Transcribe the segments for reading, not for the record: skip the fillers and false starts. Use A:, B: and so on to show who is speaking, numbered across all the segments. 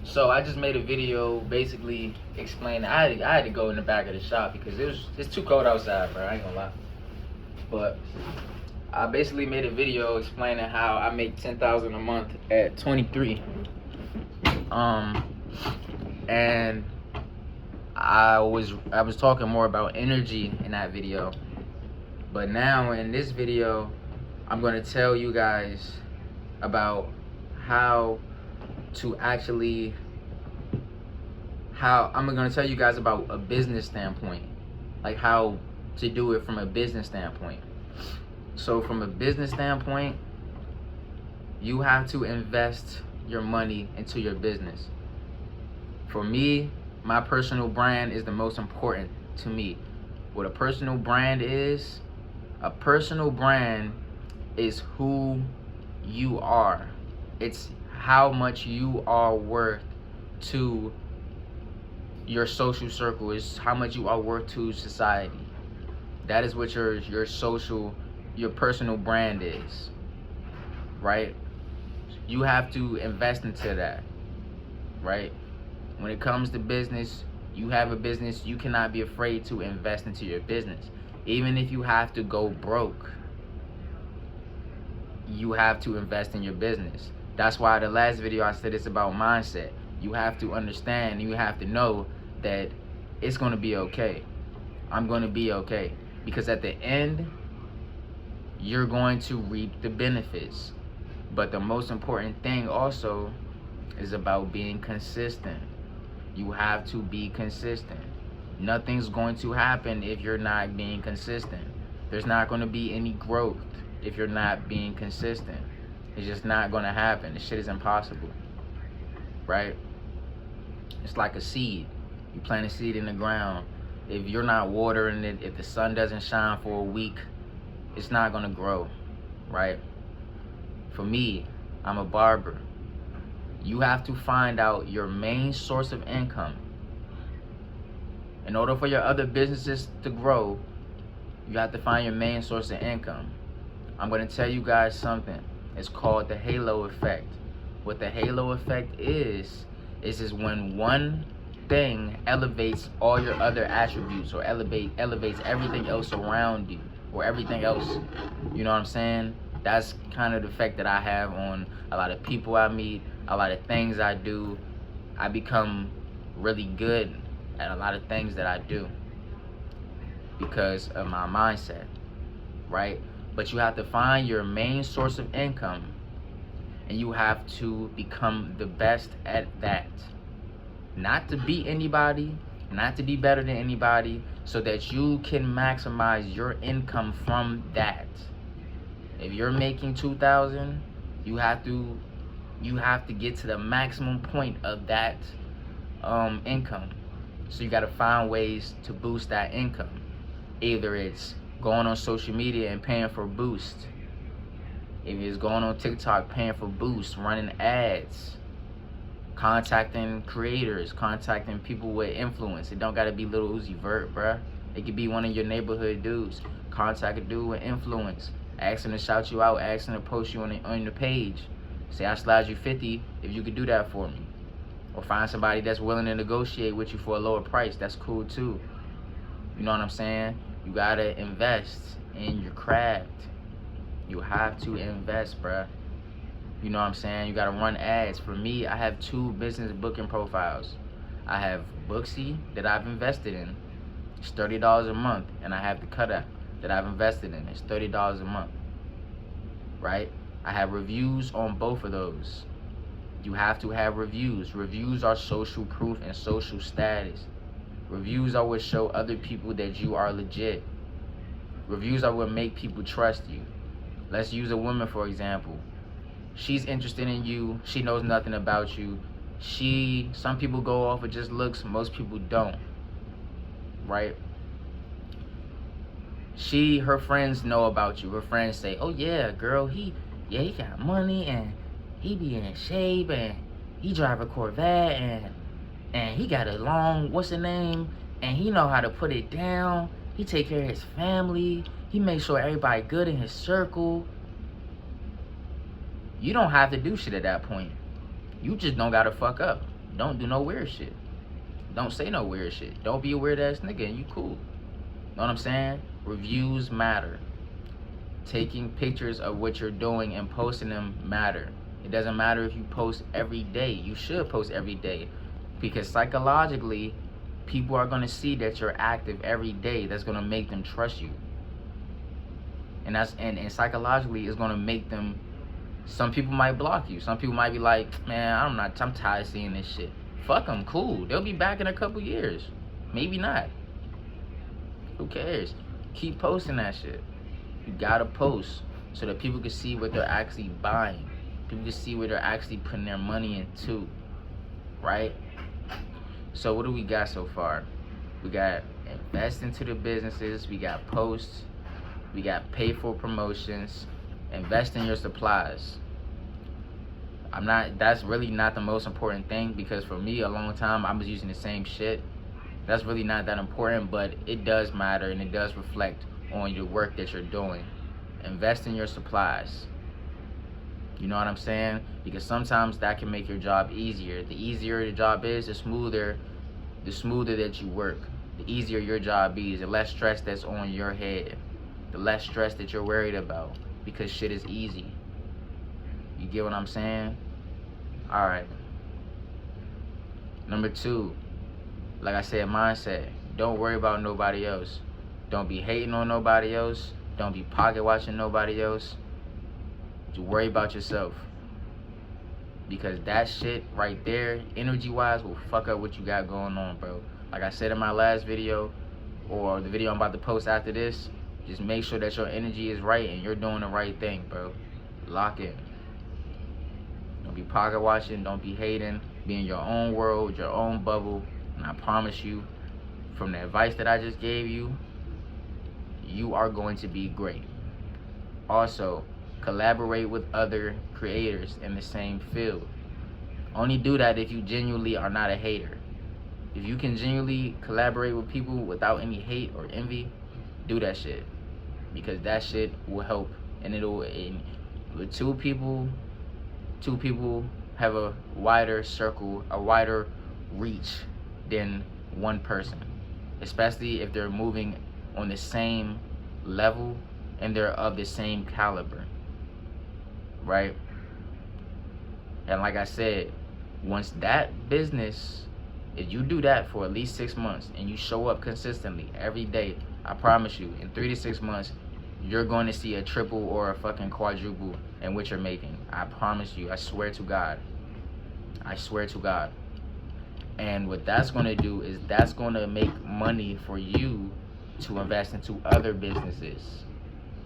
A: So I just made a video basically explaining. I had to go in the back of the shop because it's too cold outside, bro. I ain't gonna lie. But I basically made a video explaining how I make 10,000 a month at 23. And I was talking more about energy in that video. But now in this video, I'm gonna tell you guys about how I'm gonna tell you guys about a business standpoint, like how to do it from a business standpoint. So from a business standpoint, you have to invest your money into your business. For me, my personal brand is the most important to me. What a personal brand is who you are. It's how much you are worth to your social circle. Is how much you are worth to society. That is what your personal brand is, right? You have to invest into that, right? When it comes to business, you have a business, you cannot be afraid to invest into your business. Even if you have to go broke, you have to invest in your business. That's why the last video I said it's about mindset. You have to understand, you have to know that it's going to be okay. I'm going to be okay. Because at the end, you're going to reap the benefits. But the most important thing also is about being consistent. You have to be consistent. Nothing's going to happen if you're not being consistent. There's not going to be any growth if you're not being consistent. It's just not going to happen. This shit is impossible, right? It's like a seed. You plant a seed in the ground. If you're not watering it, if the sun doesn't shine for a week, it's not going to grow, right? For me, I'm a barber. You have to find out your main source of income. In order for your other businesses to grow, you have to find your main source of income. I'm going to tell you guys something. It's called the halo effect. What the halo effect is when one thing elevates all your other attributes, or elevates everything else around you, or everything else. You know what I'm saying? That's kind of the effect that I have on a lot of people I meet, a lot of things I do. I become really good at a lot of things that I do because of my mindset, right? But you have to find your main source of income, and you have to become the best at that. Not to beat anybody, not to be better than anybody, so that you can maximize your income from that. If you're making 2,000, you have to get to the maximum point of that income. So you got to find ways to boost that income. Either it's going on social media and paying for boost. If it's going on TikTok, paying for boost, running ads, contacting creators, contacting people with influence. It don't gotta be Lil Uzi Vert, bruh. It could be one of your neighborhood dudes. Contact a dude with influence. Ask him to shout you out. Ask him to post you on the page. Say, I slide you 50 if you could do that for me. Or find somebody that's willing to negotiate with you for a lower price. That's cool too. You know what I'm saying? You gotta invest in your craft. You have to invest, bruh. You know what I'm saying? You gotta run ads. For me, I have 2 business booking profiles. I have Booksy that I've invested in. It's $30 a month. And I have the Cutout that I've invested in. It's $30 a month. Right? I have reviews on both of those. You have to have reviews. Reviews are social proof and social status. Reviews are what show other people that you are legit. Reviews are what make people trust you. Let's use a woman, for example. She's interested in you. She knows nothing about you. Some people go off of just looks. Most people don't. Right? Her friends know about you. Her friends say, oh yeah, girl, he got money and he be in shape and he drive a Corvette and he got a long, what's the name? And he know how to put it down. He take care of his family. He makes sure everybody good in his circle. You don't have to do shit at that point. You just don't gotta fuck up. don't do no weird shit. Don't say no weird shit. Don't be a weird ass nigga and you cool. Know what I'm saying? Reviews matter. Taking pictures of what you're doing and posting them matter. It doesn't matter if you post every day. You should post every day, because psychologically, people are going to see that you're active every day. That's going to make them trust you. And and psychologically, it's going to make them. Some people might block you. Some people might be like, man, I'm tired of seeing this shit. Fuck them, cool. They'll be back in a couple years. Maybe not. Who cares? Keep posting that shit. You gotta post so that people can see what they're actually buying. People can see what they're actually putting their money into, right? So what do we got so far? We got invest into the businesses. We got posts. We got pay for promotions. Invest in your supplies. That's really not the most important thing, because for me, a long time, I was using the same shit. That's really not that important, but it does matter, and it does reflect on your work that you're doing. Invest in your supplies. You know what I'm saying? Because sometimes that can make your job easier. The easier the job is, the smoother that you work. The easier your job is, the less stress that's on your head. The less stress that you're worried about, because shit is easy. You get what I'm saying? Alright. Number 2, like I said, mindset. Don't worry about nobody else. Don't be hating on nobody else. Don't be pocket watching nobody else. Just worry about yourself. Because that shit right there, energy-wise, will fuck up what you got going on, bro. Like I said in my last video, or the video I'm about to post after this, just make sure that your energy is right and you're doing the right thing, bro. Lock in. Don't be pocket watching. Don't be hating. Be in your own world, your own bubble. And I promise you, from the advice that I just gave you, you are going to be great. Also, collaborate with other creators in the same field. Only do that if you genuinely are not a hater. If you can genuinely collaborate with people without any hate or envy, do that shit. Because that shit will help. And with two people have a wider circle, a wider reach than one person. Especially if they're moving on the same level and they're of the same caliber, right? And like I said, once that business, if you do that for at least 6 months and you show up consistently every day, I promise you, in 3 to 6 months, you're going to see a triple or a fucking quadruple in what you're making. I promise you. I swear to God. I swear to God. And what that's going to do is that's going to make money for you to invest into other businesses.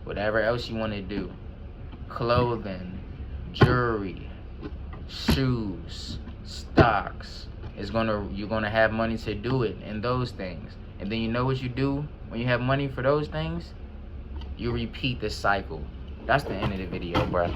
A: Whatever else you want to do. Clothing, jewelry, shoes, stocks. You're gonna have money to do it in those things. And then you know what you do when you have money for those things? You repeat the cycle. That's the end of the video, bro.